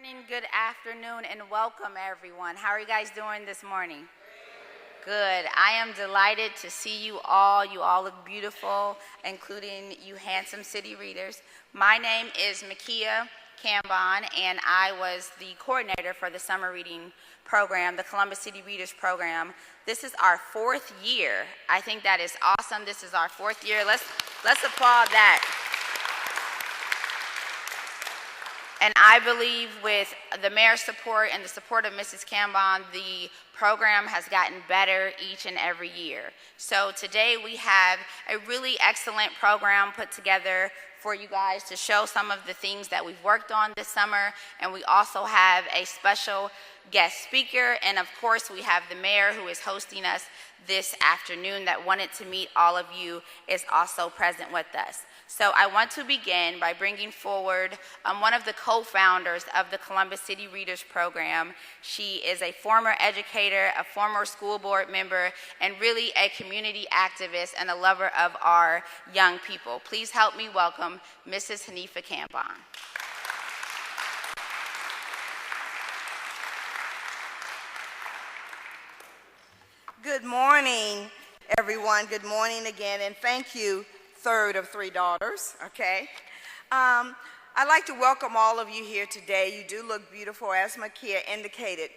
Morning, good afternoon, and welcome everyone. How are you guys doing this morning? Good. I am delighted to see you all. You all look beautiful, including you handsome city readers. My name is Makia Cambon, and I was the coordinator for the summer reading program, the Columbus City Readers Program. This is our fourth year. I think that is awesome. This is our fourth year. Let's applaud that. And I believe with the mayor's support and the support of Mrs. Cambon, the program has gotten better each and every year. So today we have a really excellent program put together for you guys to show some of the things that we've worked on this summer. And we also have a special guest speaker. And of course, we have the mayor who is hosting us this afternoon that wanted to meet all of you, is also present with us. So I want to begin by bringing forward one of the co-founders of the Columbus City Readers Program. She is a former educator, a former school board member, and really a community activist and a lover of our young people. Please help me welcome Mrs. Hanifa Cambon. Good morning, everyone. Good morning again, and thank you, third of three daughters, okay? I'd like to welcome all of you here today. You do look beautiful, as Makia indicated.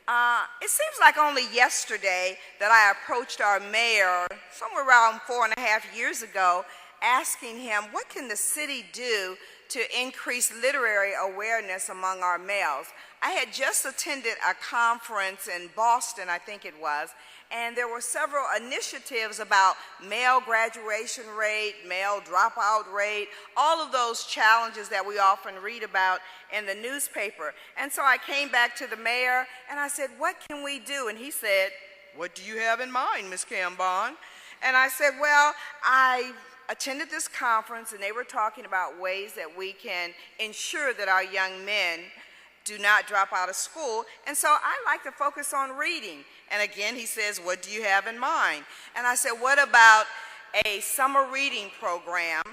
It seems like only yesterday that I approached our mayor, somewhere around 4.5 years ago, asking him, what can the city do to increase literary awareness among our males? I had just attended a conference in Boston, I think it was, and there were several initiatives about male graduation rate, male dropout rate, all of those challenges that we often read about in the newspaper. And so I came back to the mayor and I said, what can we do? And he said, what do you have in mind, Ms. Cambon? And I said, well, I attended this conference and they were talking about ways that we can ensure that our young men do not drop out of school, and so I like to focus on reading. And again, he says, what do you have in mind? And I said, what about a summer reading program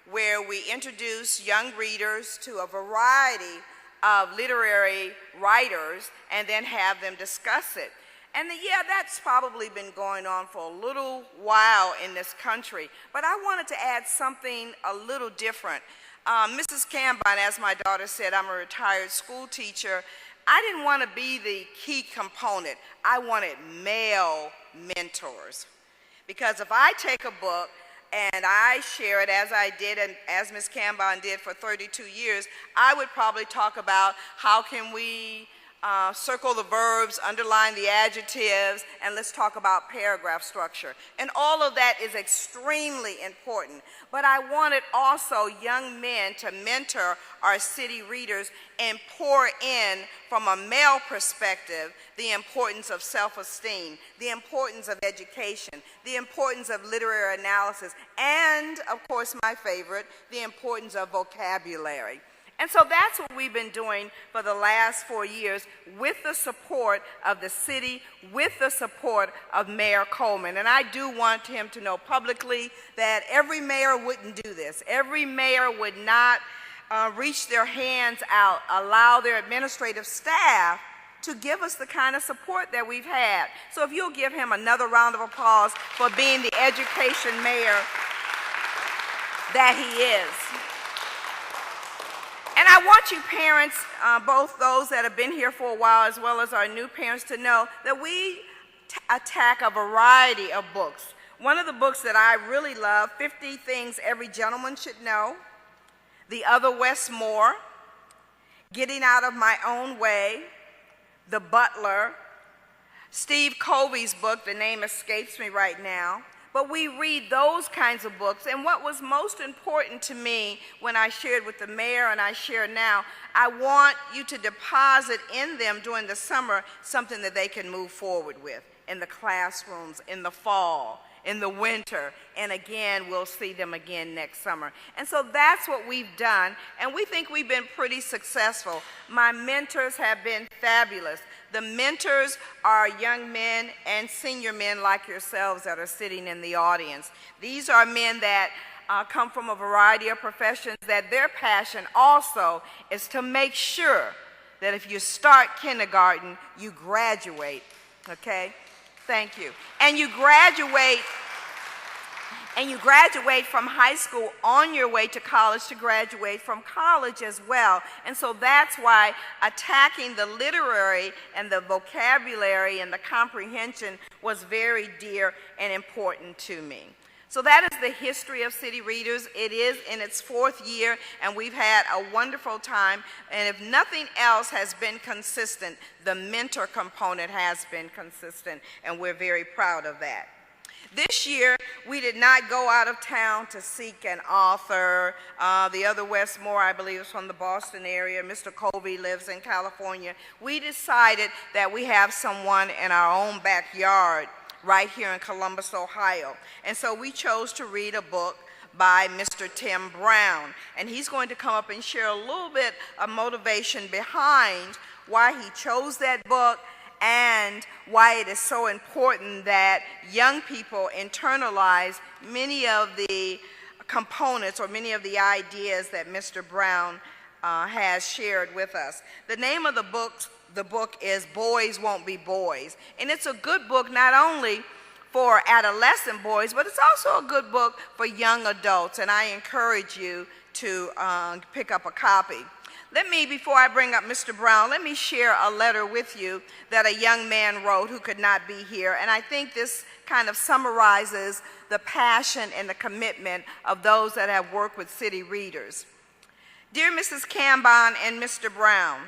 where we introduce young readers to a variety of literary writers and then have them discuss it? And yeah, that's probably been going on for a little while in this country, but I wanted to add something a little different. Mrs. Cambon, as my daughter said, I'm a retired school teacher. I didn't want to be the key component. I wanted male mentors. Because if I take a book and I share it as I did and as Ms. Cambon did for 32 years, I would probably talk about how can we circle the verbs, underline the adjectives, and let's talk about paragraph structure. And all of that is extremely important. But I wanted also young men to mentor our city readers and pour in, from a male perspective, the importance of self-esteem, the importance of education, the importance of literary analysis, and, of course, my favorite, the importance of vocabulary. And so that's what we've been doing for the last 4 years with the support of the city, with the support of Mayor Coleman. And I do want him to know publicly that every mayor wouldn't do this. Every mayor would not reach their hands out, allow their administrative staff to give us the kind of support that we've had. So if you'll give him another round of applause for being the education mayor that he is. And I want you parents, both those that have been here for a while as well as our new parents, to know that we attack a variety of books. One of the books that I really love, 50 Things Every Gentleman Should Know, The Other Wes Moore, Getting Out of My Own Way, The Butler, Steve Covey's book, the name escapes me right now. But we read those kinds of books. And what was most important to me when I shared with the mayor and I share now, I want you to deposit in them during the summer something that they can move forward with in the classrooms, in the fall, in the winter, and again, we'll see them again next summer. And so that's what we've done, and we think we've been pretty successful. My mentors have been fabulous. The mentors are young men and senior men like yourselves that are sitting in the audience. These are men that come from a variety of professions, that their passion also is to make sure that if you start kindergarten, you graduate, okay? Thank you. And you graduate from high school on your way to college to graduate from college as well. And so that's why attacking the literary and the vocabulary and the comprehension was very dear and important to me. So that is the history of City Readers. It is in its 4th year, and we've had a wonderful time. And if nothing else has been consistent, the mentor component has been consistent, and we're very proud of that. This year, we did not go out of town to seek an author. The other Westmore, I believe, is from the Boston area. Mr. Colby lives in California. We decided that we have someone in our own backyard right here in Columbus, Ohio. And so we chose to read a book by Mr. Tim Brown. And he's going to come up and share a little bit of motivation behind why he chose that book and why it is so important that young people internalize many of the components or many of the ideas that Mr. Brown has shared with us. The name of the book is Boys Won't Be Boys. And it's a good book not only for adolescent boys, but it's also a good book for young adults. And I encourage you to pick up a copy. Before I bring up Mr. Brown, let me share a letter with you that a young man wrote who could not be here. And I think this kind of summarizes the passion and the commitment of those that have worked with City Readers. Dear Mrs. Cambon and Mr. Brown,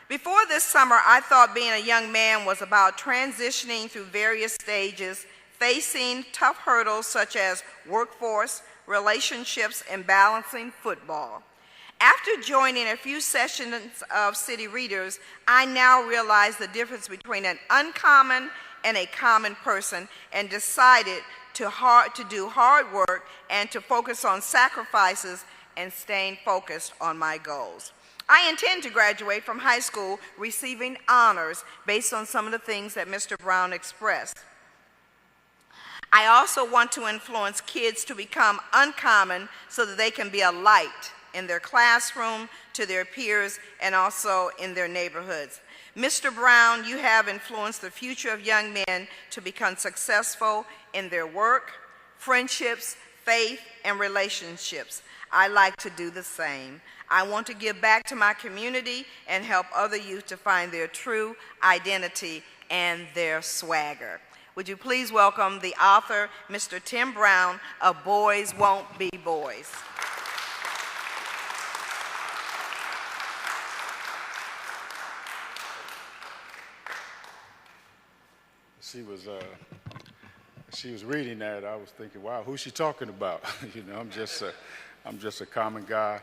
before this summer, I thought being a young man was about transitioning through various stages, facing tough hurdles such as workforce, relationships, and balancing football. After joining a few sessions of City Readers, I now realize the difference between an uncommon and a common person and decided to do hard work and to focus on sacrifices and staying focused on my goals. I intend to graduate from high school receiving honors based on some of the things that Mr. Brown expressed. I also want to influence kids to become uncommon so that they can be a light in their classroom, to their peers, and also in their neighborhoods. Mr. Brown, you have influenced the future of young men to become successful in their work, friendships, faith, and relationships. I like to do the same. I want to give back to my community and help other youth to find their true identity and their swagger. Would you please welcome the author, Mr. Tim Brown, of Boys Won't Be Boys. She was reading that. I was thinking, wow, who's she talking about? You know, I'm just a common guy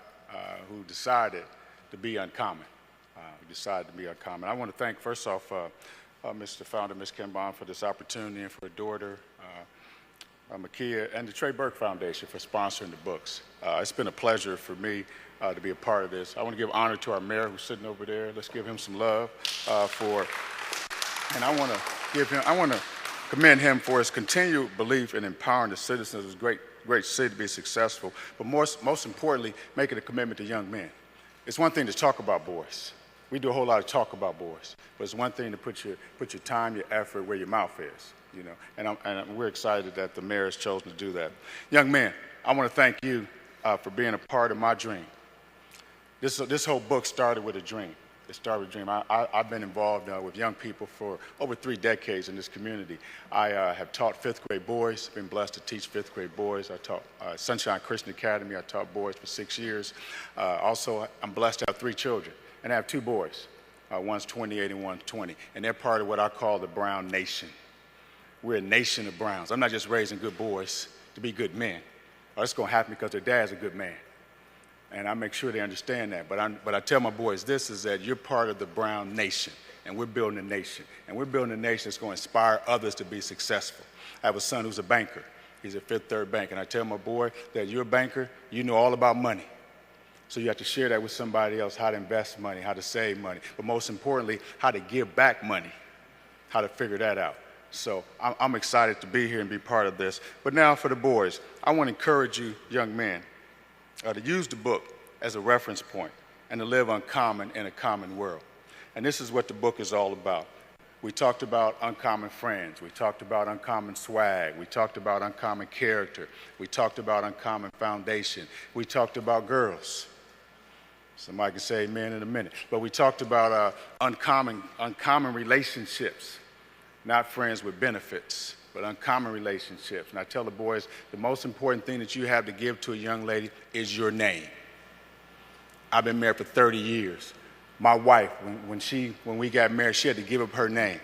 who decided to be uncommon. I want to thank, first off, Mr. Founder, Ms. Cambon, for this opportunity, and for her daughter, Makia, and the Trey Burke Foundation for sponsoring the books. It's been a pleasure for me to be a part of this. I want to give honor to our mayor who's sitting over there. Let's give him some love and I want to commend him for his continued belief in empowering the citizens of this great city to be successful, but most importantly, making a commitment to young men. It's one thing to talk about boys. We do a whole lot of talk about boys, but it's one thing to put your time, your effort where your mouth is, you know. And we're excited that the mayor has chosen to do that. Young men, I want to thank you for being a part of my dream. This whole book started with a dream. It started with a dream. I've been involved with young people for over 3 decades in this community. I have taught 5th grade boys, been blessed to teach 5th grade boys. I taught Sunshine Christian Academy. I taught boys for 6 years. Also, I'm blessed to have 3 children, and I have 2 boys. One's 28 and one's 20, and they're part of what I call the Brown Nation. We're a nation of Browns. I'm not just raising good boys to be good men. It's going to happen because their dad's a good man. And I make sure they understand that. But I tell my boys this, is that you're part of the Brown Nation, and we're building a nation. And we're building a nation that's going to inspire others to be successful. I have a son who's a banker. He's at Fifth Third Bank. And I tell my boy that you're a banker, you know all about money. So you have to share that with somebody else, how to invest money, how to save money, but most importantly, how to give back money, how to figure that out. So I'm excited to be here and be part of this. But now for the boys, I want to encourage you, young men, to use the book as a reference point and to live uncommon in a common world. And this is what the book is all about. We talked about uncommon friends. We talked about uncommon swag. We talked about uncommon character. We talked about uncommon foundation. We talked about girls. Somebody can say amen in a minute. But we talked about uncommon relationships, not friends with benefits, but uncommon relationships. And I tell the boys, the most important thing that you have to give to a young lady is your name. I've been married for 30 years. My wife, when we got married, she had to give up her name.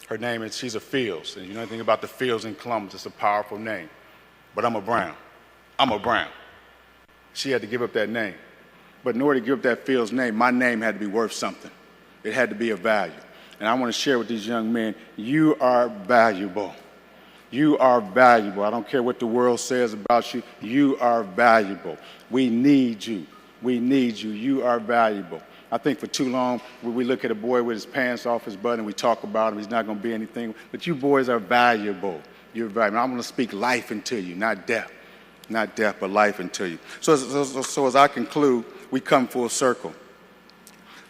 Her name is, she's a Fields. And you know anything about the Fields in Columbus, it's a powerful name. But I'm a Brown. I'm a Brown. She had to give up that name. But in order to give up that Fields name, my name had to be worth something. It had to be of value. And I want to share with these young men, you are valuable. You are valuable. I don't care what the world says about you. You are valuable. We need you. We need you. You are valuable. I think for too long, we look at a boy with his pants off his butt and we talk about him. He's not going to be anything. But you boys are valuable. You're valuable. I'm going to speak life into you, not death. Not death, but life into you. So as I conclude, we come full circle.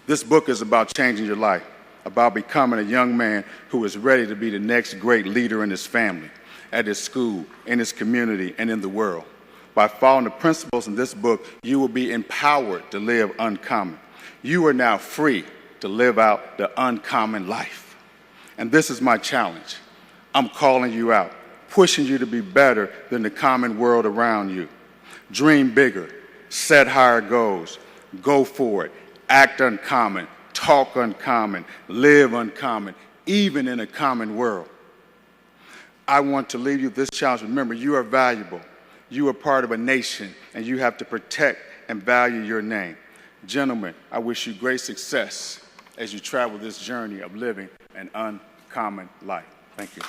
This book is about changing your life, about becoming a young man who is ready to be the next great leader in his family, at his school, in his community, and in the world. By following the principles in this book, you will be empowered to live uncommon. You are now free to live out the uncommon life. And this is my challenge. I'm calling you out, pushing you to be better than the common world around you. Dream bigger, set higher goals, go for it, act uncommon, talk uncommon, live uncommon, even in a common world. I want to leave you with this challenge. Remember, you are valuable. You are part of a nation, and you have to protect and value your name. Gentlemen, I wish you great success as you travel this journey of living an uncommon life. Thank you.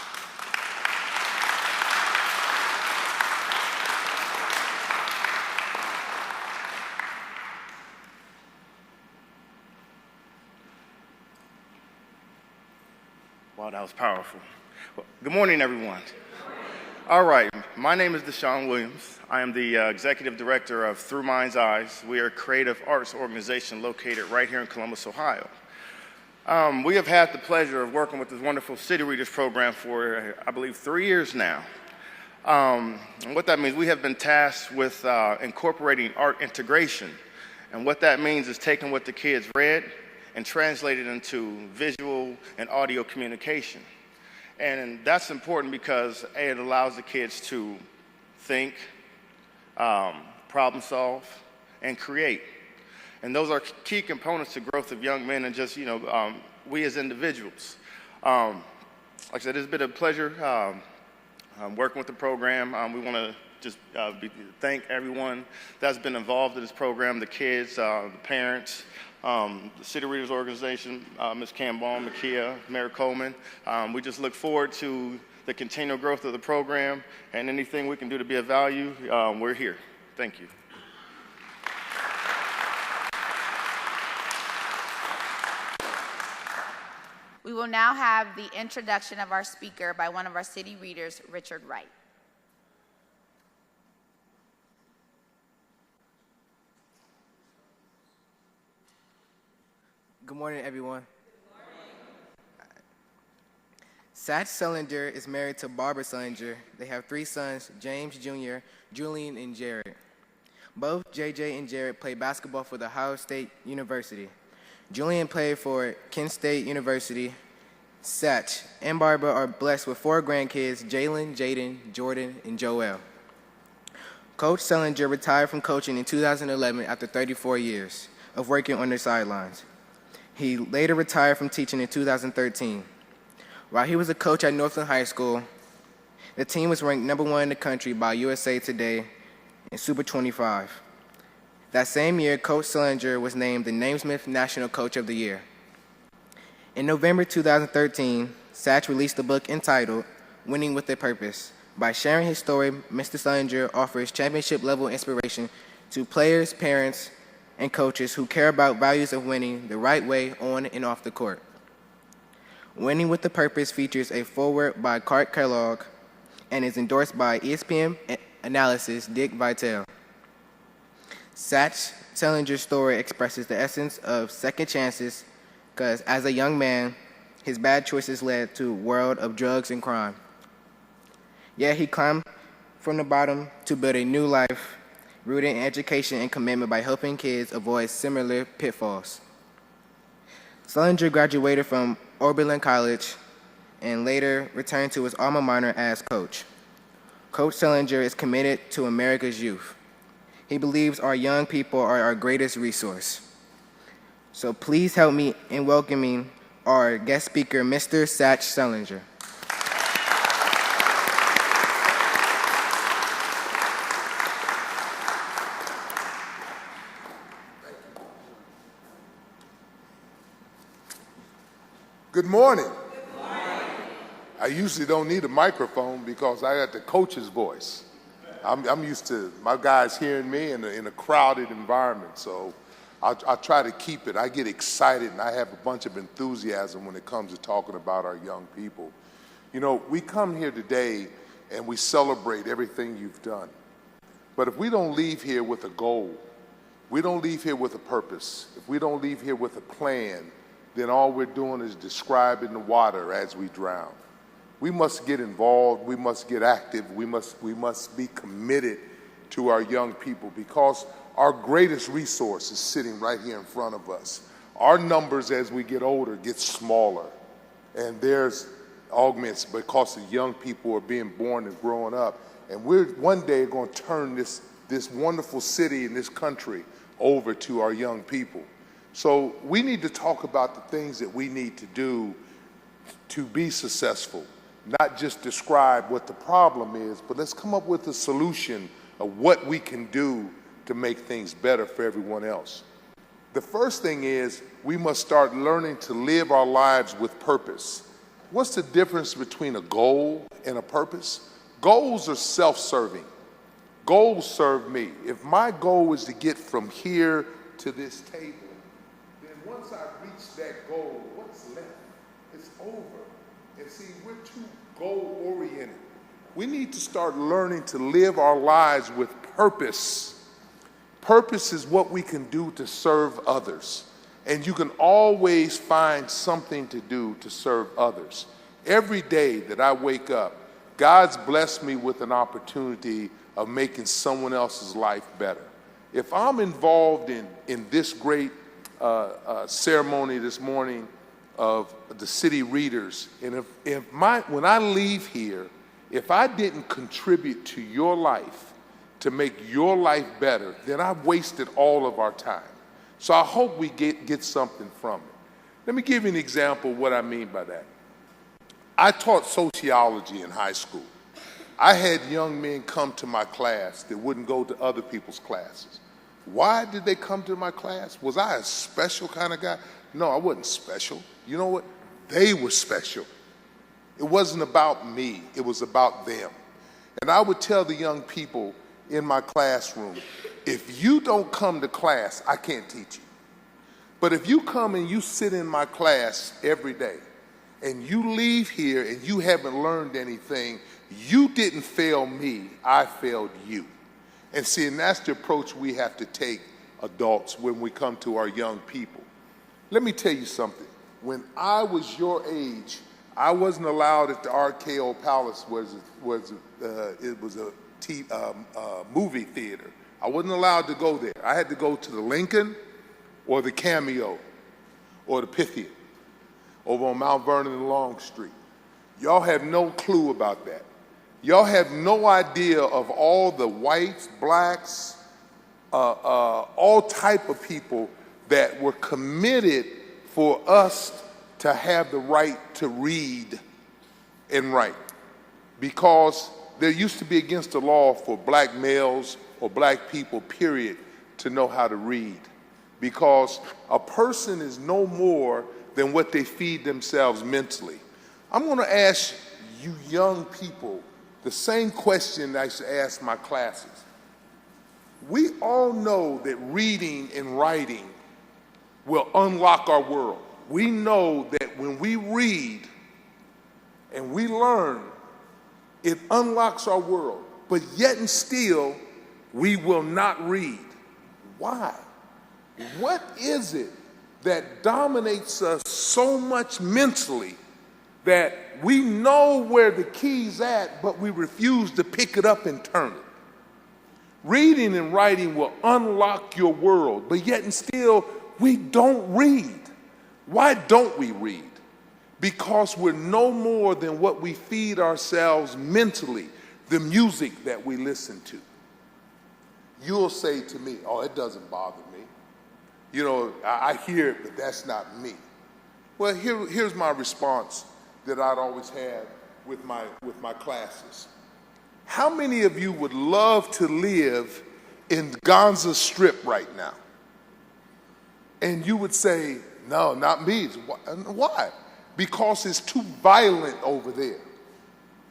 Wow, that was powerful. Well, good morning, everyone. All right, my name is Deshaun Williams. I am the executive director of Through Mind's Eyes. We are a creative arts organization located right here in Columbus, Ohio. We have had the pleasure of working with this wonderful City Readers program for, I believe, 3 years now. And what that means, we have been tasked with incorporating art integration. And what that means is taking what the kids read and translate it into visual and audio communication. And that's important because it allows the kids to think, problem solve, and create. And those are key components to growth of young men and just, we as individuals. Like I said, it's been a pleasure working with the program. We want to just thank everyone that's been involved in this program, the kids, the parents, the City Readers Organization, Ms. Cambon, Makia, Mayor Coleman. We just look forward to the continual growth of the program, and anything we can do to be of value, we're here. Thank you. We will now have the introduction of our speaker by one of our City Readers, Richard Wright. Good morning, everyone. Satch Sullinger is married to Barbara Sullinger. They have 3 sons, James Jr., Julian, and Jared. Both JJ and Jared play basketball for the Ohio State University. Julian played for Kent State University. Satch and Barbara are blessed with 4 grandkids, Jalen, Jaden, Jordan, and Joel. Coach Sullinger retired from coaching in 2011 after 34 years of working on the sidelines. He later retired from teaching in 2013. While he was a coach at Northland High School, the team was ranked #1 in the country by USA Today in Super 25. That same year, Coach Sullinger was named the Naismith National Coach of the Year. In November 2013, Satch released a book entitled Winning with a Purpose. By sharing his story, Mr. Sullinger offers championship-level inspiration to players, parents, and coaches who care about values of winning the right way on and off the court. Winning with a Purpose features a foreword by Clark Kellogg and is endorsed by ESPN analyst Dick Vitale. Satch Sullinger's story expresses the essence of second chances, because as a young man, his bad choices led to a world of drugs and crime. Yet he climbed from the bottom to build a new life, rooted in education and commitment by helping kids avoid similar pitfalls. Sullinger graduated from Oberlin College and later returned to his alma mater as coach. Coach Sullinger is committed to America's youth. He believes our young people are our greatest resource. So please help me in welcoming our guest speaker, Mr. Satch Sullinger. Good morning. Good morning. I usually don't need a microphone because I got the coach's voice. I'm used to my guys hearing me in a crowded environment, so I'll try to keep it. I get excited and I have a bunch of enthusiasm when it comes to talking about our young people. You know, we come here today and we celebrate everything you've done. But if we don't leave here with a goal, we don't leave here with a purpose, if we don't leave here with a plan, then all we're doing is describing the water as we drown. We must get involved, we must get active, we must be committed to our young people because our greatest resource is sitting right here in front of us. Our numbers as we get older get smaller, and there's augments because the young people are being born and growing up. And we're one day going to turn this wonderful city and this country over to our young people. So we need to talk about the things that we need to do to be successful, not just describe what the problem is, but let's come up with a solution of what we can do to make things better for everyone else. The first thing is we must start learning to live our lives with purpose. What's the difference between a goal and a purpose? Goals are self-serving. Goals serve me. If my goal is to get from here to this table, once I reach that goal, what's left? It's over. And see, we're too goal-oriented. We need to start learning to live our lives with purpose. Purpose is what we can do to serve others. And you can always find something to do to serve others. Every day that I wake up, God's blessed me with an opportunity of making someone else's life better. If I'm involved in this great ceremony this morning of the city readers, and when I leave here, if I didn't contribute to your life to make your life better, then I've wasted all of our time. So I hope we get something from it. Let me give you an example of what I mean by that. I taught sociology in high school. I had young men come to my class that wouldn't go to other people's classes. Why did they come to my class? Was I a special kind of guy? No, I wasn't special. You know what? They were special. It wasn't about me. It was about them. And I would tell the young people in my classroom, if you don't come to class, I can't teach you. But if you come and you sit in my class every day, and you leave here and you haven't learned anything, you didn't fail me, I failed you. And see, and that's the approach we have to take, adults, when we come to our young people. Let me tell you something. When I was your age, I wasn't allowed at the RKO Palace, it was a movie theater. I wasn't allowed to go there. I had to go to the Lincoln or the Cameo or the Pythian over on Mount Vernon and Long Street. Y'all have no clue about that. Y'all have no idea of all the whites, blacks, all type of people that were committed for us to have the right to read and write. Because there used to be against the law for black males or black people, period, to know how to read. Because a person is no more than what they feed themselves mentally. I'm going to ask you young people the same question I used to ask my classes. We all know that reading and writing will unlock our world. We know that when we read and we learn, it unlocks our world. But yet and still, we will not read. Why? What is it that dominates us so much mentally that we know where the key's at, but we refuse to pick it up and turn it. Reading and writing will unlock your world, but yet and still, we don't read. Why don't we read? Because we're no more than what we feed ourselves mentally, the music that we listen to. You'll say to me, oh, it doesn't bother me. You know, I hear it, but that's not me. Well, here's my response that I'd always have with my classes. How many of you would love to live in Gaza Strip right now? And you would say, no, not me. Why? Because it's too violent over there.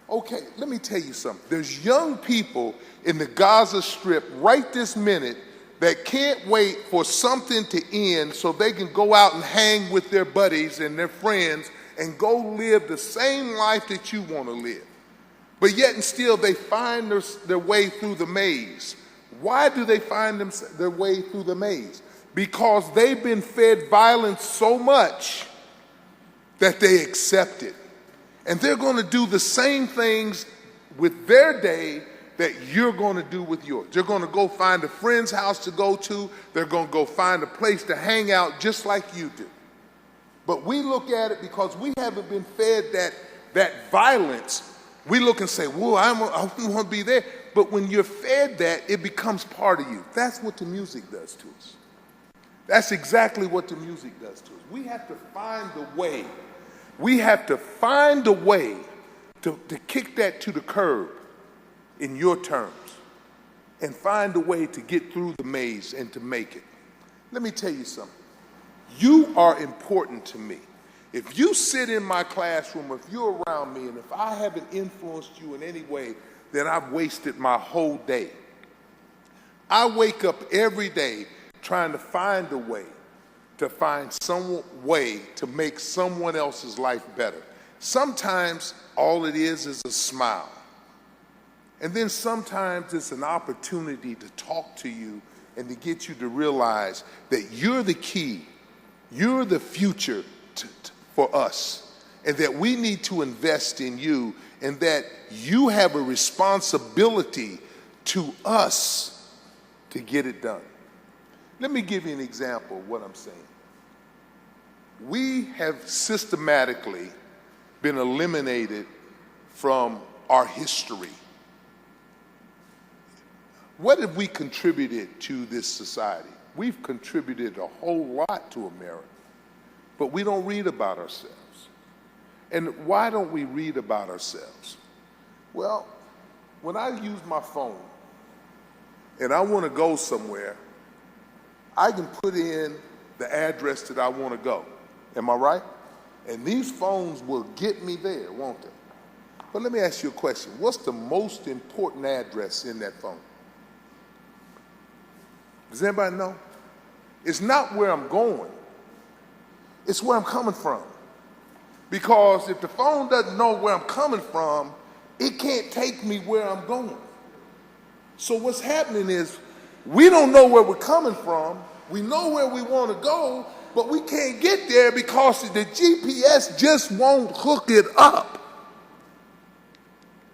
Okay, let me tell you something. There's young people in the Gaza Strip right this minute that can't wait for something to end so they can go out and hang with their buddies and their friends and go live the same life that you want to live. But yet and still they find their way through the maze. Why do they find their way through the maze? Because they've been fed violence so much that they accept it. And they're going to do the same things with their day that you're going to do with yours. They're going to go find a friend's house to go to. They're going to go find a place to hang out just like you do. But we look at it because we haven't been fed that violence. We look and say, whoa, I wouldn't want to be there. But when you're fed that, it becomes part of you. That's what the music does to us. That's exactly what the music does to us. We have to find a way. We have to find a way to kick that to the curb in your terms and find a way to get through the maze and to make it. Let me tell you something. You are important to me. If you sit in my classroom, if you're around me, and if I haven't influenced you in any way, then I've wasted my whole day. I wake up every day trying to find a way to find some way to make someone else's life better. Sometimes all it is a smile. And then sometimes it's an opportunity to talk to you and to get you to realize that you're the key, you're the future for us, and that we need to invest in you, and that you have a responsibility to us to get it done. Let me give you an example of what I'm saying. We have systematically been eliminated from our history. What have we contributed to this society? We've contributed a whole lot to America, but we don't read about ourselves. And why don't we read about ourselves? Well, when I use my phone and I want to go somewhere, I can put in the address that I want to go. Am I right? And these phones will get me there, won't they? But let me ask you a question. What's the most important address in that phone? Does anybody know? It's not where I'm going. It's where I'm coming from. Because if the phone doesn't know where I'm coming from, it can't take me where I'm going. So what's happening is we don't know where we're coming from. We know where we want to go, but we can't get there because the GPS just won't hook it up.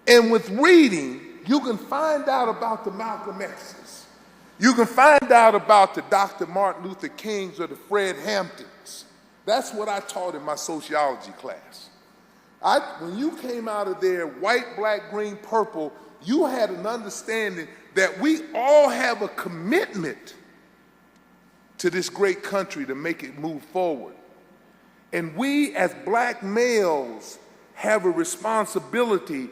And with reading, you can find out about the Malcolm X's. You can find out about the Dr. Martin Luther Kings or the Fred Hamptons. That's what I taught in my sociology class. When you came out of there, white, black, green, purple, you had an understanding that we all have a commitment to this great country to make it move forward. And we as black males have a responsibility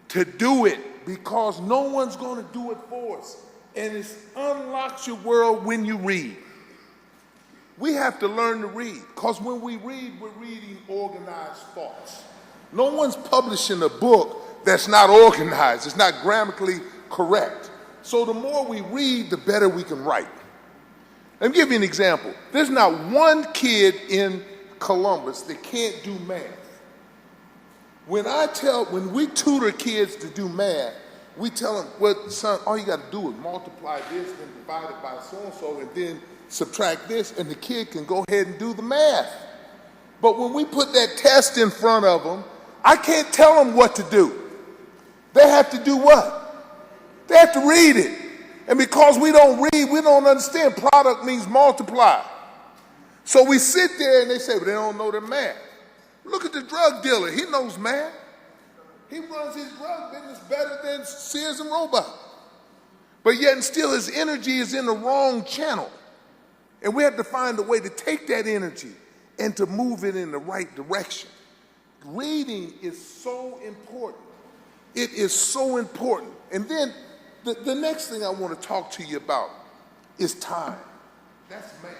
to do it because no one's going to do it for us. And it unlocks your world when you read. We have to learn to read because when we read, we're reading organized thoughts. No one's publishing a book that's not organized. It's not grammatically correct. So the more we read, the better we can write. Let me give you an example. There's not one kid in Columbus that can't do math. When we tutor kids to do math, we tell them, well, son, all you got to do is multiply this and divide it by so-and-so and then subtract this, and the kid can go ahead and do the math. But when we put that test in front of them, I can't tell them what to do. They have to do what? They have to read it. And because we don't read, we don't understand product means multiply. So we sit there and they say, but they don't know the math. Look at the drug dealer. He knows math. He runs his drug business better than Sears and Roebuck. But yet and still his energy is in the wrong channel. And we have to find a way to take that energy and to move it in the right direction. Reading is so important. It is so important. And then the next thing I want to talk to you about is time. That's man.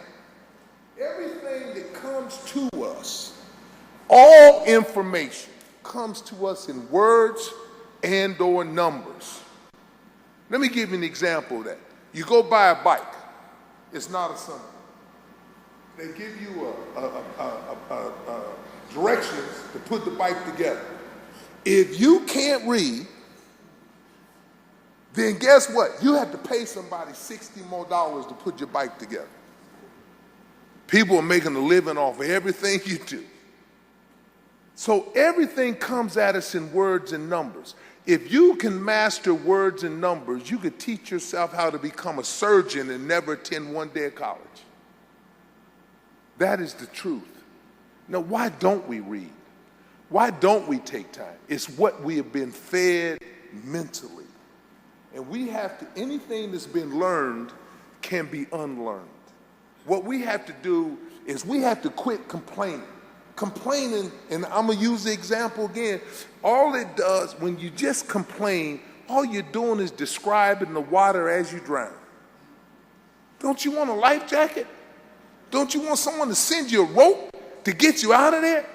Everything that comes to us, all information comes to us in words and or numbers. Let me give you an example of that. You go buy a bike. It's not assembly. They give you directions to put the bike together. If you can't read, then guess what? You have to pay somebody $60 more to put your bike together. People are making a living off of everything you do. So everything comes at us in words and numbers. If you can master words and numbers, you could teach yourself how to become a surgeon and never attend one day of college. That is the truth. Now, why don't we read? Why don't we take time? It's what we have been fed mentally. And we have to, anything that's been learned can be unlearned. What we have to do is we have to quit complaining. Complaining, and I'm going to use the example again, all it does, when you just complain, all you're doing is describing the water as you drown. Don't you want a life jacket? Don't you want someone to send you a rope to get you out of there?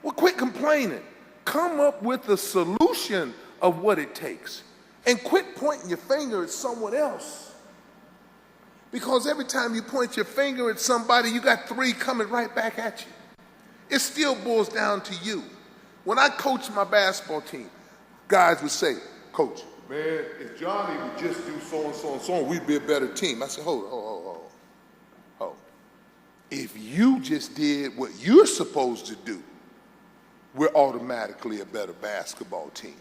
Well, quit complaining. Come up with a solution of what it takes. And quit pointing your finger at someone else. Because every time you point your finger at somebody, you got three coming right back at you. It still boils down to you. When I coached my basketball team, guys would say, Coach, man, if Johnny would just do so and so, we'd be a better team. I said, hold. If you just did what you're supposed to do, we're automatically a better basketball team.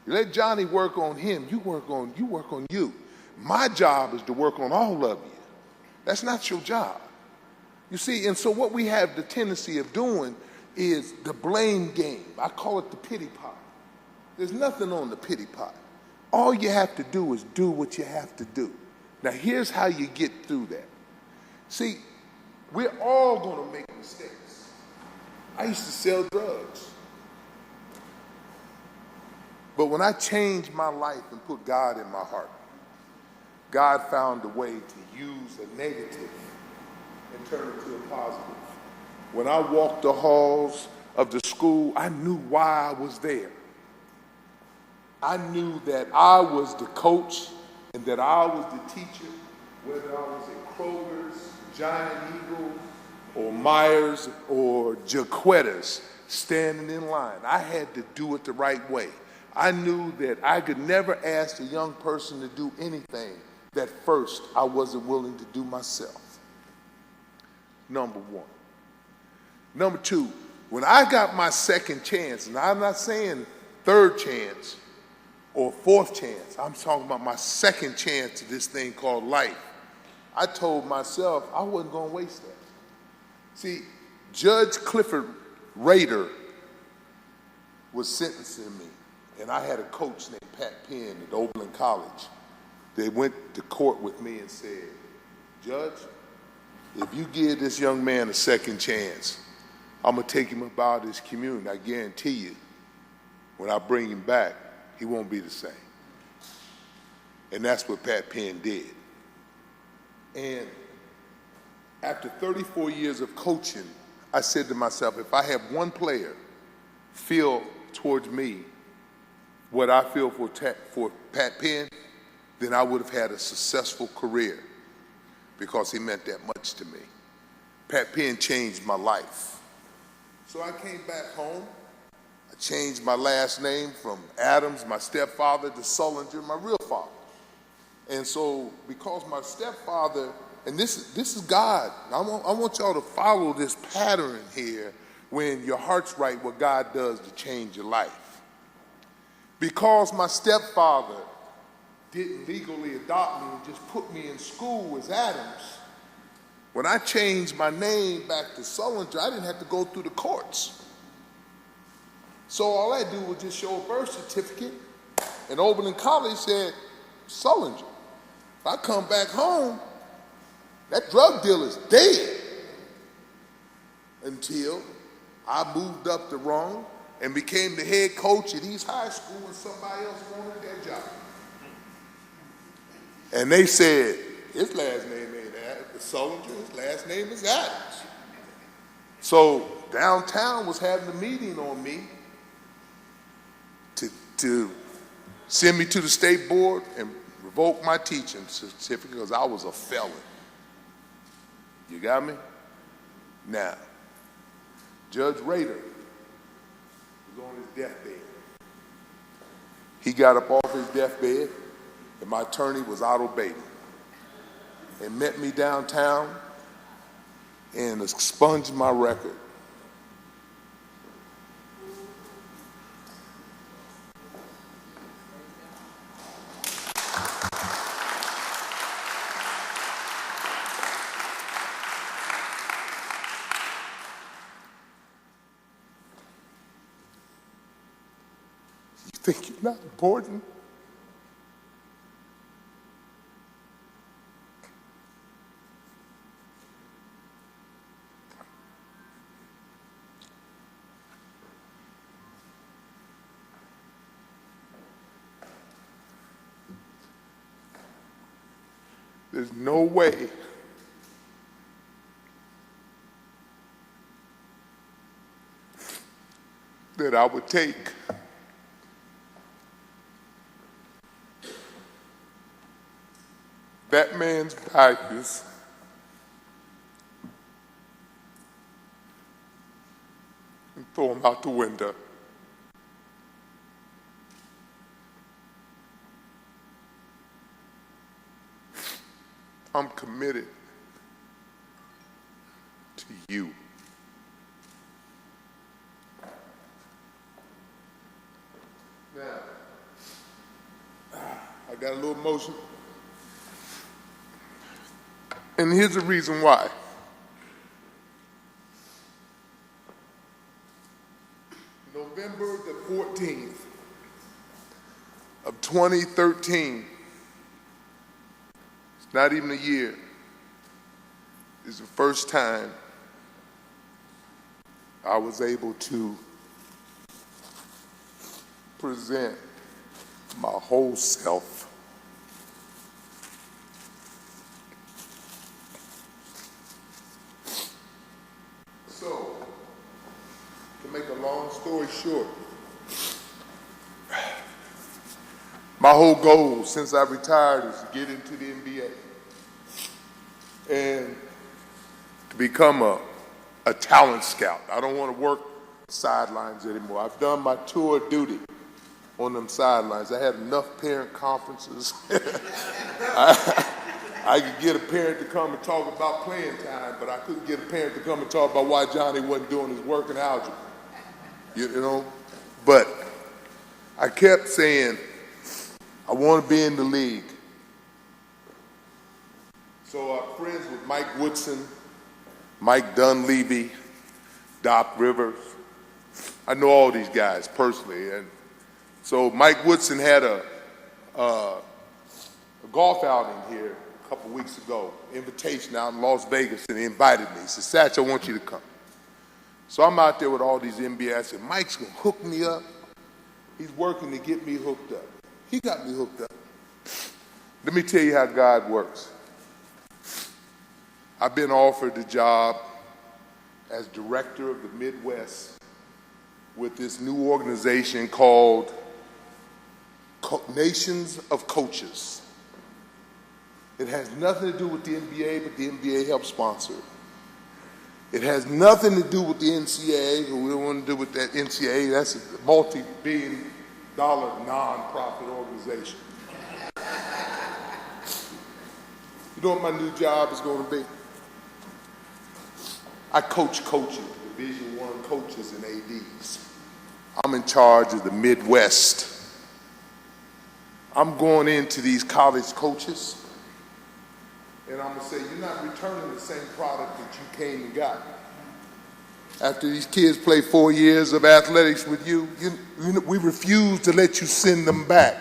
You let Johnny work on him, you work on you. My job is to work on all of you. That's not your job. You see, and so what we have the tendency of doing is the blame game. I call it the pity pot. There's nothing on the pity pot. All you have to do is do what you have to do. Now, here's how you get through that. See, we're all going to make mistakes. I used to sell drugs. But when I changed my life and put God in my heart, God found a way to use a negative and turn it to a positive. When I walked the halls of the school, I knew why I was there. I knew that I was the coach and that I was the teacher, whether I was at Kroger's, Giant Eagle, or Myers, or Jaquetta's, standing in line. I had to do it the right way. I knew that I could never ask a young person to do anything that first I wasn't willing to do myself. Number one. Number two, when I got my second chance, and I'm not saying third chance or fourth chance, I'm talking about my second chance to this thing called life, I told myself I wasn't going to waste that. See, Judge Clifford Rader was sentencing me, and I had a coach named Pat Penn at Oberlin College. They went to court with me and said, Judge, if you give this young man a second chance, I'm going to take him about his community. I guarantee you, when I bring him back, he won't be the same. And that's what Pat Penn did. And after 34 years of coaching, I said to myself, if I have one player feel towards me what I feel for Pat Penn, then I would have had a successful career because he meant that much to me. Pat Penn changed my life. So I came back home I changed my last name from Adams, my stepfather, to Sullinger, my real father. And so because my stepfather, and this is God, I want y'all to follow this pattern here when your heart's right, what God does to change your life. Because my stepfather didn't legally adopt me and just put me in school as Adams, when I changed my name back to Sullinger, I didn't have to go through the courts. So all I do was just show a birth certificate, and Oberlin College said Sullinger. If I come back home, that drug dealer's dead. Until I moved up the rung and became the head coach at East High School and somebody else wanted that job. And they said, his last name ain't Sullinger, his last name is Adams. So downtown was having a meeting on me to send me to the state board and revoke my teaching certificate because I was a felon. You got me? Now, Judge Rader was on his deathbed. He got up off his deathbed, and my attorney was Otto Beatty, and met me downtown and expunged my record. You think you're not important? There's no way that I would take that man's values and throw them out the window. I'm committed to you. Now, I got a little emotional. And here's the reason why. November the 14th of 2013, it's not even a year, is the first time I was able to present my whole self. So, to make a long story short, my whole goal since I retired is to get into the NBA and to become a talent scout. I don't want to work sidelines anymore. I've done my tour of duty on them sidelines. I had enough parent conferences. I could get a parent to come and talk about playing time, but I couldn't get a parent to come and talk about why Johnny wasn't doing his work in algebra. You know? But I kept saying, I want to be in the league. So I'm friends with Mike Woodson, Mike Dunleavy, Doc Rivers. I know all these guys personally. And so Mike Woodson had a golf outing here a couple weeks ago, invitation out in Las Vegas, and he invited me. He said, Satch, I want you to come. So I'm out there with all these NBA. I said, Mike's going to hook me up. He's working to get me hooked up. He got me hooked up. Let me tell you how God works. I've been offered the job as director of the Midwest with this new organization called Nations of Coaches. It has nothing to do with the NBA, but the NBA helps sponsor it. It has nothing to do with the NCAA, who we don't want to do with that NCAA. That's a multi-billion-dollar non-profit organization. You know what my new job is going to be? I coach coaches, Division I coaches and ADs. I'm in charge of the Midwest. I'm going into these college coaches, and I'm going to say, you're not returning the same product that you came and got. After these kids play 4 years of athletics with you, we refuse to let you send them back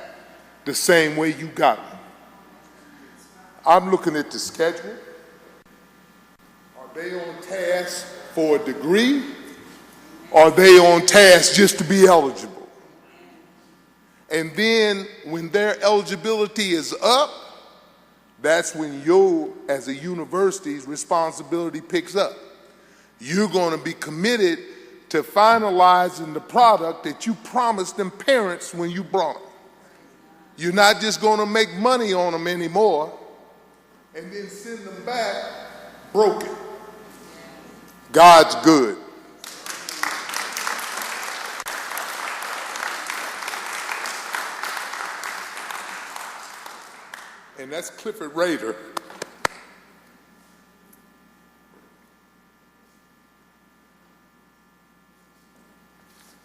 the same way you got them. I'm looking at the schedule. Are they on task for a degree? Or are they on task just to be eligible? And then when their eligibility is up, that's when your, as a university's responsibility picks up. You're going to be committed to finalizing the product that you promised them parents when you brought them. You're not just going to make money on them anymore and then send them back broken. God's good. And that's Clifford Rader.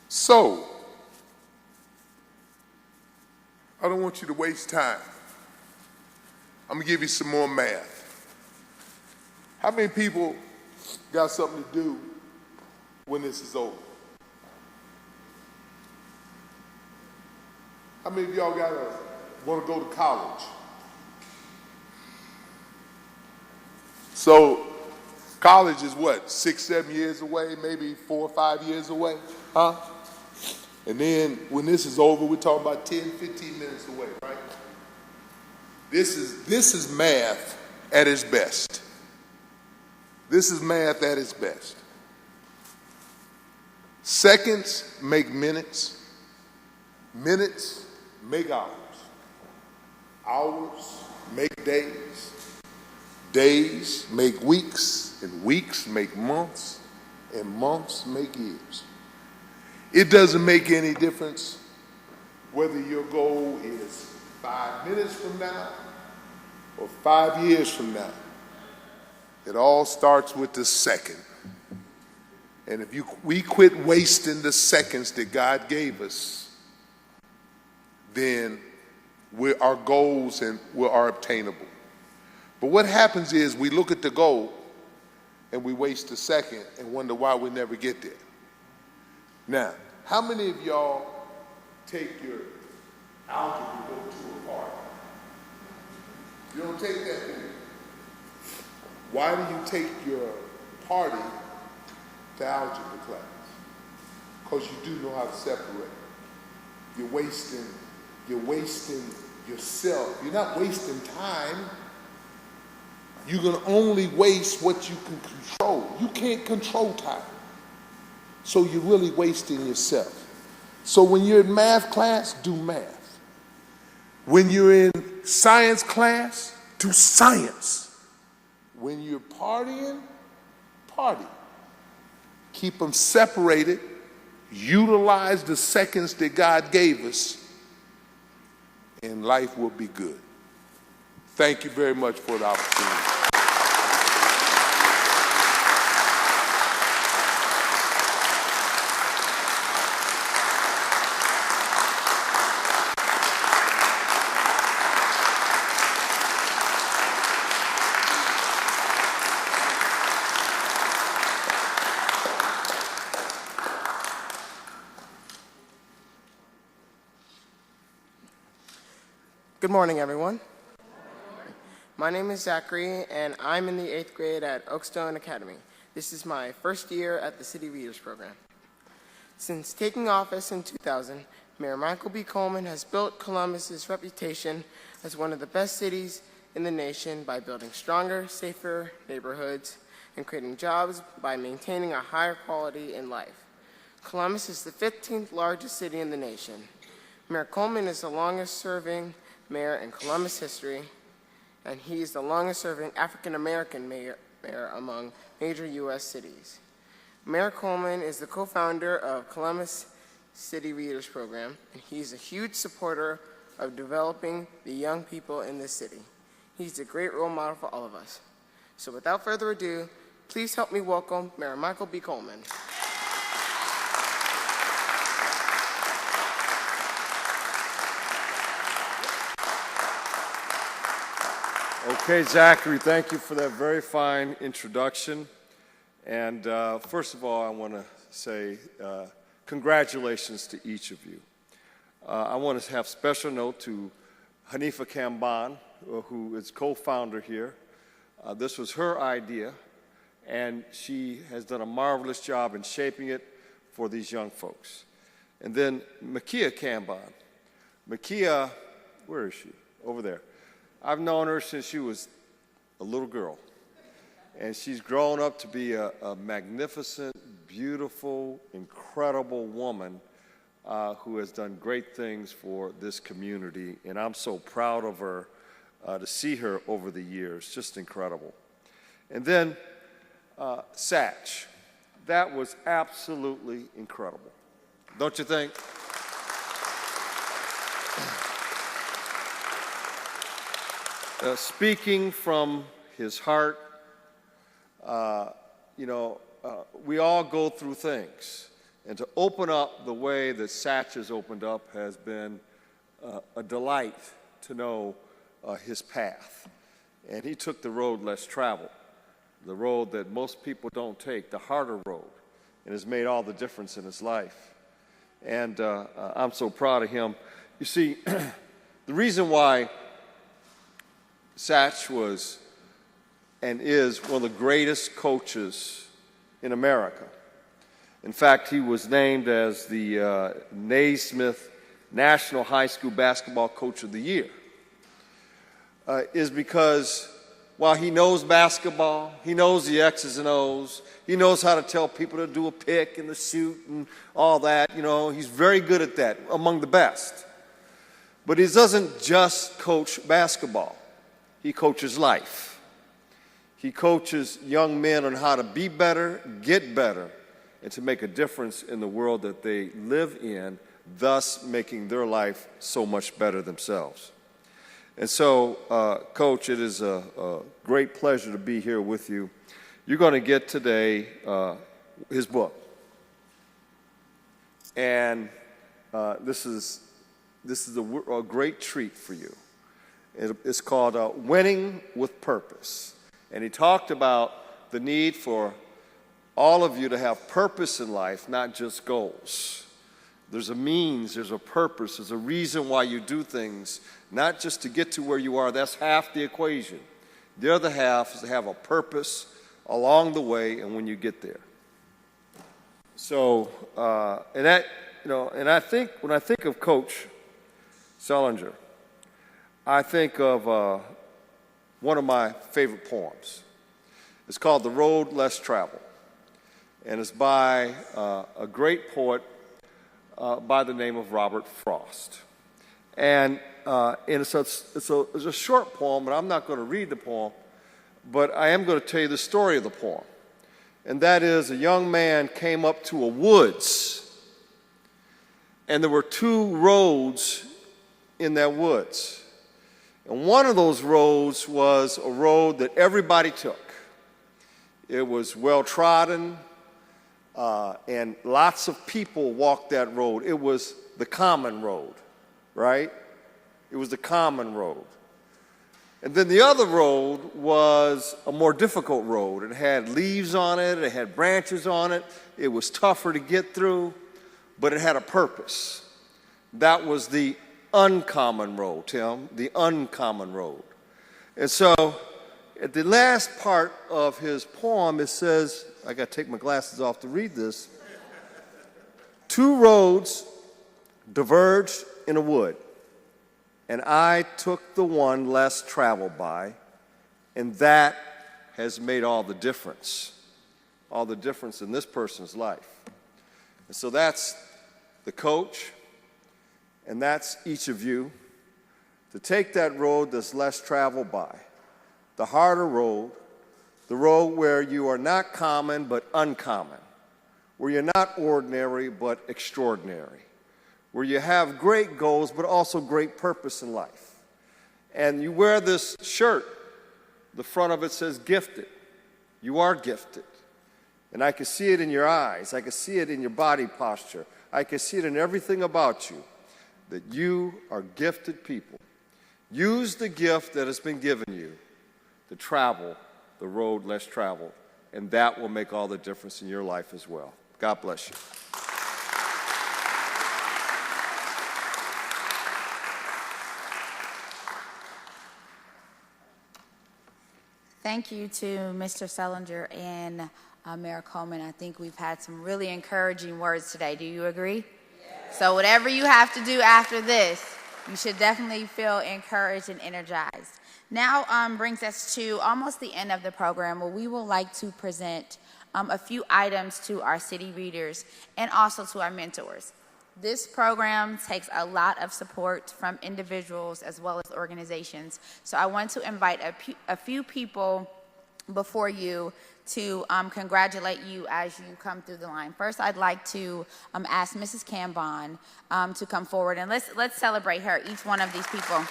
So, I don't want you to waste time. I'm going to give you some more math. How many people got something to do when this is over? How many of y'all want to go to college? So, college is what, 6, 7 years away, maybe 4 or 5 years away, huh? And then when this is over, we're talking about 10, 15 minutes away, right? This is math at its best. This is math at its best. Seconds make minutes. Minutes make hours. Hours make days. Days make weeks, and weeks make months, and months make years. It doesn't make any difference whether your goal is 5 minutes from now or 5 years from now. It all starts with the second. And if we quit wasting the seconds that God gave us, then our goals are obtainable. But what happens is we look at the goal and we waste a second and wonder why we never get there. Now, how many of y'all take your algebra go to a party? You don't take that thing. Why do you take your party to algebra class? Because you do know how to separate. You're wasting yourself. You're not wasting time. You're going to only waste what you can control. You can't control time. So you're really wasting yourself. So when you're in math class, do math. When you're in science class, do science. When you're partying, party. Keep them separated. Utilize the seconds that God gave us, and life will be good. Thank you very much for the opportunity. Good morning, everyone. My name is Zachary, and I'm in the 8th grade at Oakstone Academy. This is my first year at the City Readers Program. Since taking office in 2000, Mayor Michael B. Coleman has built Columbus's reputation as one of the best cities in the nation by building stronger, safer neighborhoods and creating jobs by maintaining a higher quality in life. Columbus is the 15th largest city in the nation. Mayor Coleman is the longest-serving mayor in Columbus history, and he is the longest-serving African-American mayor mayor among major U.S. cities. Mayor Coleman is the co-founder of Columbus City Readers Program, and he's a huge supporter of developing the young people in this city. He's a great role model for all of us. So without further ado, please help me welcome Mayor Michael B. Coleman. Okay, Zachary, thank you for that very fine introduction. And first of all, I want to say congratulations to each of you. I want to have special note to Hanifa Kamban, who is co-founder here. This was her idea, and she has done a marvelous job in shaping it for these young folks. And then Makia Kamban. Makia, where is she? Over there. I've known her since she was a little girl, and she's grown up to be a magnificent, beautiful, incredible woman who has done great things for this community, and I'm so proud of her to see her over the years. Just incredible. And then Satch. That was absolutely incredible. Don't you think? Speaking from his heart, we all go through things. And to open up the way that Satch has opened up has been a delight to know his path. And he took the road less traveled, the road that most people don't take, the harder road, and has made all the difference in his life. And I'm so proud of him. You see, the reason why Satch was and is one of the greatest coaches in America. In fact, he was named as the Naismith National High School Basketball Coach of the Year, is because while he knows basketball, he knows the X's and O's, he knows how to tell people to do a pick and the shoot and all that, he's very good at that, among the best. But he doesn't just coach basketball. He coaches life. He coaches young men on how to be better, get better, and to make a difference in the world that they live in, thus making their life so much better themselves. And so, Coach, it is a great pleasure to be here with you. You're going to get today his book. And this is a great treat for you. It's called Winning with Purpose. And he talked about the need for all of you to have purpose in life, not just goals. There's a means, there's a purpose, there's a reason why you do things, not just to get to where you are. That's half the equation. The other half is to have a purpose along the way and when you get there. So, and I think, when I think of Coach Sullinger, I think of one of my favorite poems. It's called The Road Less Traveled, and it's by a great poet by the name of Robert Frost. And it's a short poem, and I'm not going to read the poem, but I am going to tell you the story of the poem. And that is, a young man came up to a woods, and there were two roads in that woods. And one of those roads was a road that everybody took. It was well-trodden, and lots of people walked that road. It was the common road, right? It was the common road. And then the other road was a more difficult road. It had leaves on it, it had branches on it, it was tougher to get through, but it had a purpose. That was the uncommon road, Tim, the uncommon road. And so at the last part of his poem, it says, I got to take my glasses off to read this, two roads diverged in a wood, and I took the one less traveled by, and that has made all the difference in this person's life. And so that's the coach, and that's each of you, to take that road that's less traveled by, the harder road, The road where you are not common but uncommon, where you're not ordinary but extraordinary, where you have great goals but also great purpose in life. And you wear this shirt, the front of it says gifted. You are gifted. And I can see it in your eyes. I can see it in your body posture. I can see it in everything about you, that you are gifted people. Use the gift that has been given you to travel the road less traveled, and that will make all the difference in your life as well. God bless you. Thank you to Mr. Sellinger and Mayor Coleman. I think we've had some really encouraging words today. Do you agree? Yes. So whatever you have to do after this, you should definitely feel encouraged and energized. Now brings us to almost the end of the program, where we would like to present a few items to our city readers and also to our mentors. This program takes a lot of support from individuals as well as organizations. So I want to invite a few people before you to congratulate you as you come through the line. First, I'd like to ask Mrs. Cambon to come forward, and let's celebrate her, each one of these people.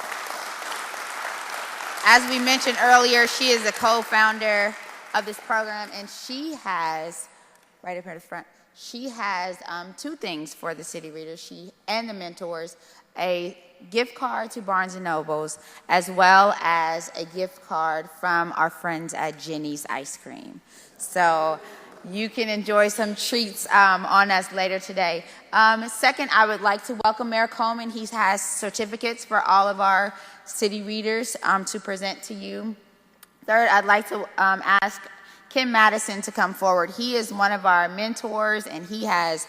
As we mentioned earlier, she is the co-founder of this program, and she has, right up here in the front, she has two things for the city readers and the mentors: a gift card to Barnes & Noble's, as well as a gift card from our friends at Jenny's Ice Cream. So you can enjoy some treats on us later today. Second, I would like to welcome Mayor Coleman. He has certificates for all of our city readers to present to you. Third, I'd like to ask Kim Madison to come forward. He is one of our mentors, and he has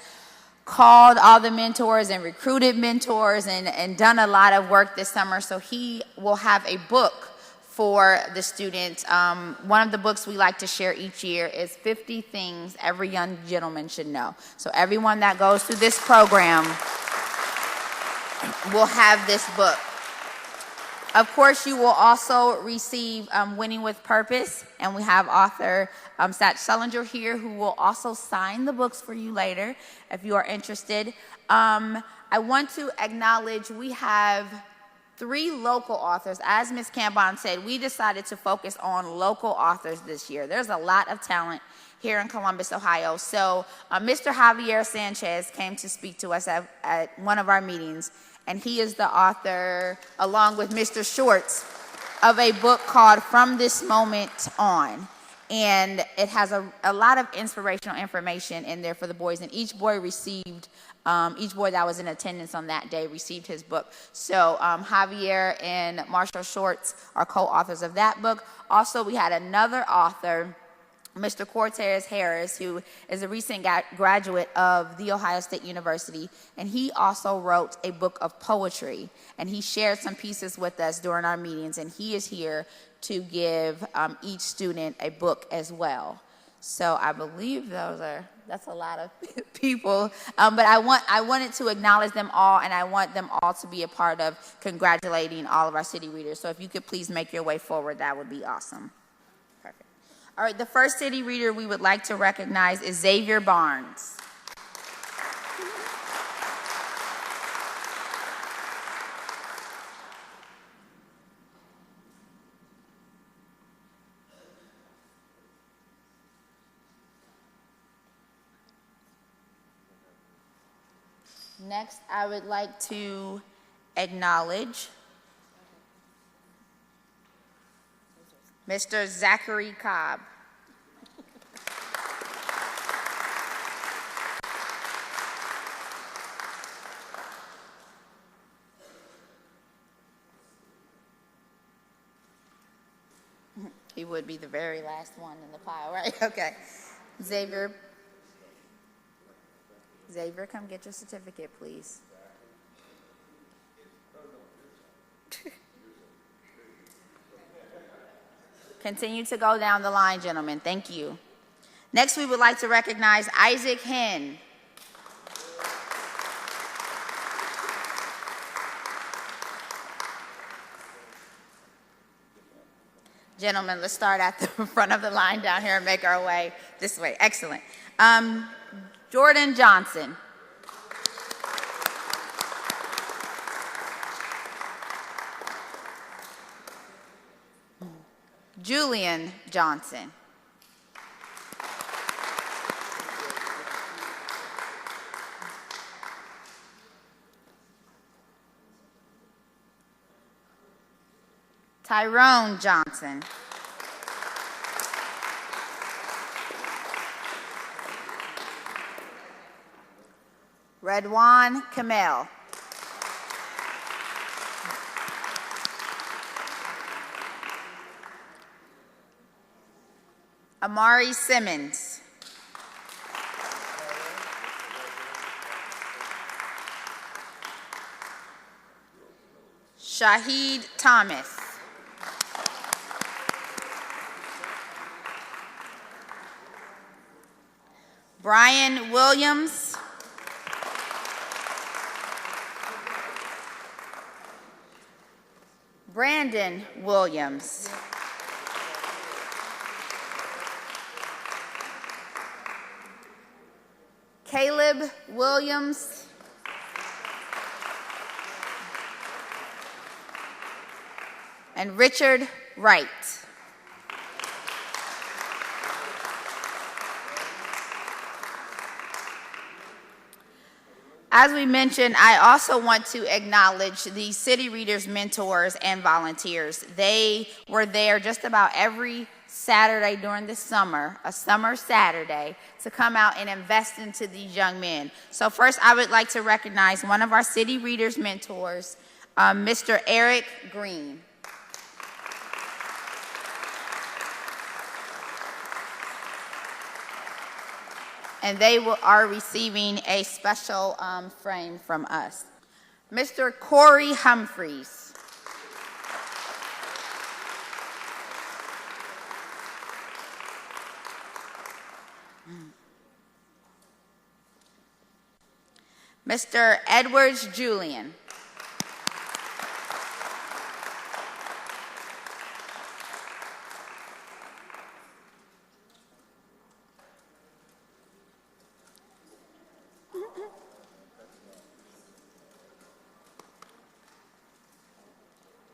called all the mentors and recruited mentors and done a lot of work this summer. So he will have a book for the students. One of the books we like to share each year is 50 Things Every Young Gentleman Should Know. So everyone that goes through this program will have this book. Of course, you will also receive Winning with Purpose, and we have author Sat Sellinger here, who will also sign the books for you later if you are interested. I want to acknowledge we have 3 local authors. As Ms. Cambon said, we decided to focus on local authors this year. There's a lot of talent here in Columbus, Ohio. So Mr. Javier Sanchez came to speak to us at one of our meetings, and he is the author, along with Mr. Shorts, of a book called From This Moment On. And it has a lot of inspirational information in there for the boys, and each boy that was in attendance on that day received his book. So Javier and Marshall Shorts are co-authors of that book. Also, we had another author, Mr. Cortez Harris, who is a recent graduate of The Ohio State University, and he also wrote a book of poetry, and he shared some pieces with us during our meetings, and he is here to give each student a book as well. So I believe that's a lot of people, but I wanted to acknowledge them all, and I want them all to be a part of congratulating all of our city readers. So if you could please make your way forward, that would be awesome. Perfect. All right, the first city reader we would like to recognize is Xavier Barnes. Next, I would like to acknowledge Mr. Zachary Cobb. He would be the very last one in the pile, right? Okay. Xavier, come get your certificate, please. Continue to go down the line, gentlemen. Thank you. Next, we would like to recognize Isaac Henn. Gentlemen, let's start at the front of the line down here and make our way this way. Excellent. Jordan Johnson. Julian Johnson. Tyrone Johnson. Redwan Kamel. Amari Simmons. Shahid Thomas. Brian Williams. Brandon Williams. Caleb Williams. And Richard Wright. As we mentioned, I also want to acknowledge the City Readers mentors and volunteers. They were there just about every Saturday during the summer, a summer Saturday, to come out and invest into these young men. So first, I would like to recognize one of our City Readers mentors, Mr. Eric Green. And they are receiving a special frame from us. Mr. Corey Humphreys. Mr. Edwards Julian.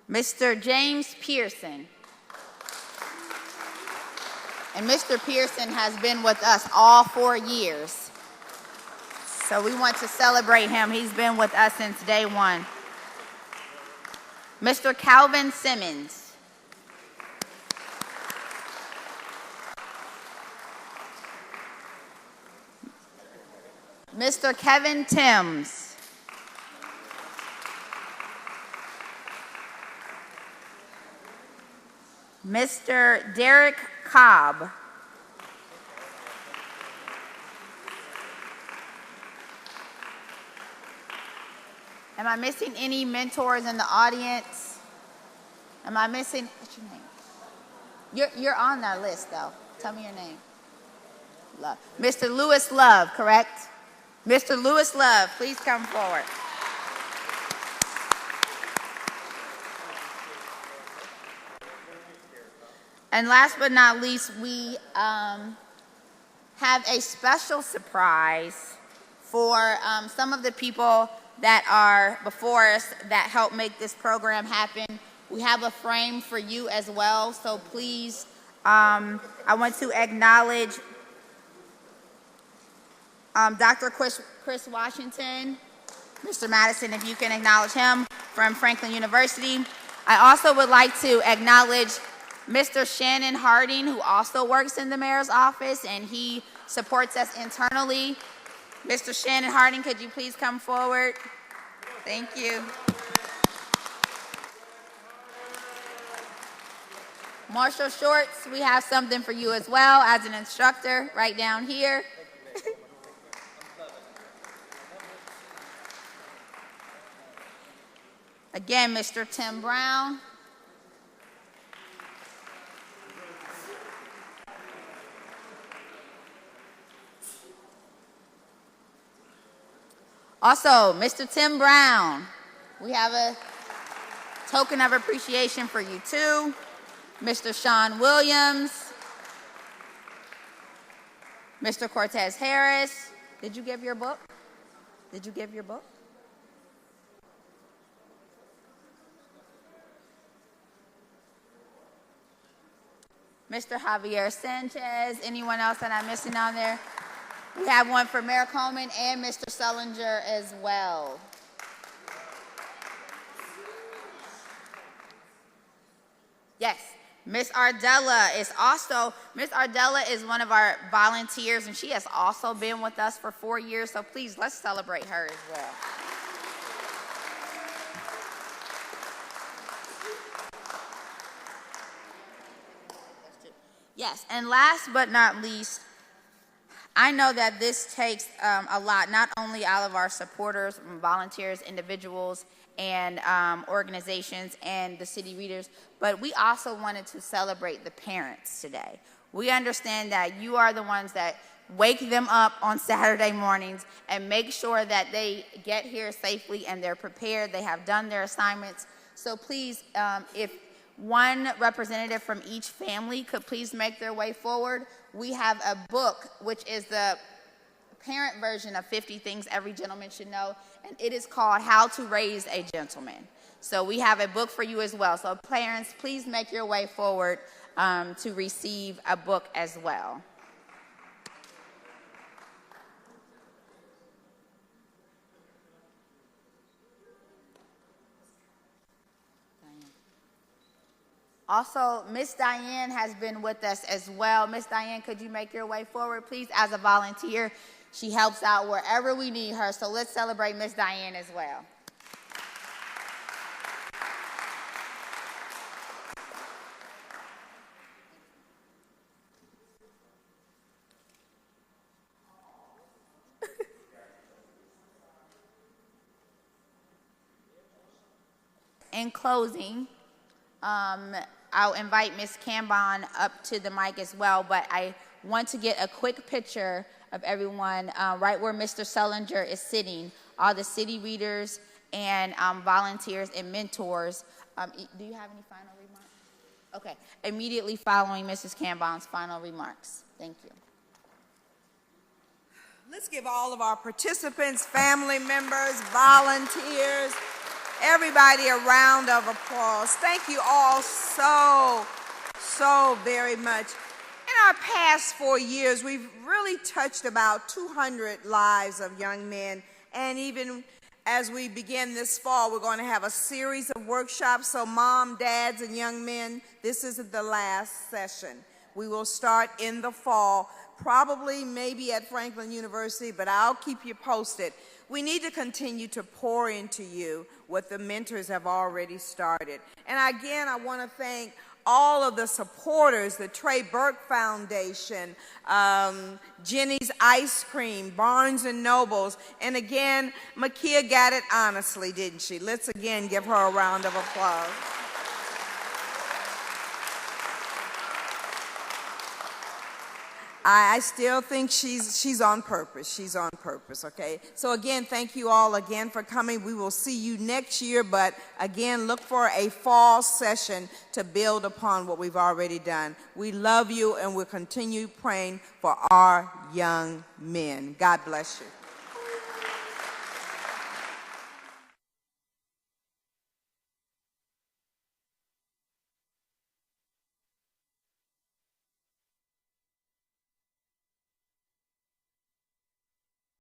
Mr. James Pearson. And Mr. Pearson has been with us all 4 years. So we want to celebrate him. He's been with us since day one. Mr. Calvin Simmons. Mr. Kevin Timms. Mr. Derek Cobb. Am I missing any mentors in the audience? Am I missing, what's your name? You're on our list though. Tell me your name. Love. Mr. Lewis Love, correct? Mr. Lewis Love, please come forward. And last but not least, we have a special surprise for some of the people that are before us that help make this program happen. We have a frame for you as well, so please, I want to acknowledge Dr. Chris Washington. Mr. Madison, if you can acknowledge him, from Franklin University. I also would like to acknowledge Mr. Shannon Harding, who also works in the mayor's office, and he supports us internally. Mr. Shannon Harding, could you please come forward? Thank you. Marshall Shorts, we have something for you as well as an instructor right down here. Again, Mr. Tim Brown. Also, Mr. Tim Brown, we have a token of appreciation for you too. Mr. Sean Williams, Mr. Cortez Harris. Did you give your book? Did you give your book? Mr. Javier Sanchez. Anyone else that I'm missing on there? We have one for Mayor Coleman and Mr. Sullinger as well. Yes, Miss Ardella is one of our volunteers, and she has also been with us for 4 years, so please, let's celebrate her as well. Yes, and last but not least, I know that this takes a lot, not only all of our supporters, volunteers, individuals, and organizations and the city readers, but we also wanted to celebrate the parents today. We understand that you are the ones that wake them up on Saturday mornings and make sure that they get here safely and they're prepared, they have done their assignments. So please, if one representative from each family could please make their way forward. We have a book, which is the parent version of 50 Things Every Gentleman Should Know, and it is called How to Raise a Gentleman. So we have a book for you as well. So parents, please make your way forward to receive a book as well. Also, Miss Diane has been with us as well. Miss Diane, could you make your way forward, please? As a volunteer, she helps out wherever we need her. So let's celebrate Miss Diane as well. In closing, I'll invite Ms. Cambon up to the mic as well, but I want to get a quick picture of everyone right where Mr. Sullinger is sitting, all the city readers and volunteers and mentors. Do you have any final remarks? Okay, immediately following Mrs. Cambon's final remarks. Thank you. Let's give all of our participants, family members, volunteers, everybody a round of applause. Thank you all so very much. In our past 4 years, we've really touched about 200 lives of young men, and even as we begin this fall, we're going to have a series of workshops. So mom, dads, and young men, this isn't the last session. We will start in the fall, probably maybe at Franklin University, but I'll keep you posted. We need to continue to pour into you what the mentors have already started. And again, I want to thank all of the supporters, the Trey Burke Foundation, Jenny's Ice Cream, Barnes & Nobles, and again, Makia got it honestly, didn't she? Let's again give her a round of applause. I still think she's on purpose. She's on purpose, okay? So again, thank you all again for coming. We will see you next year, but again, look for a fall session to build upon what we've already done. We love you, and we'll continue praying for our young men. God bless you.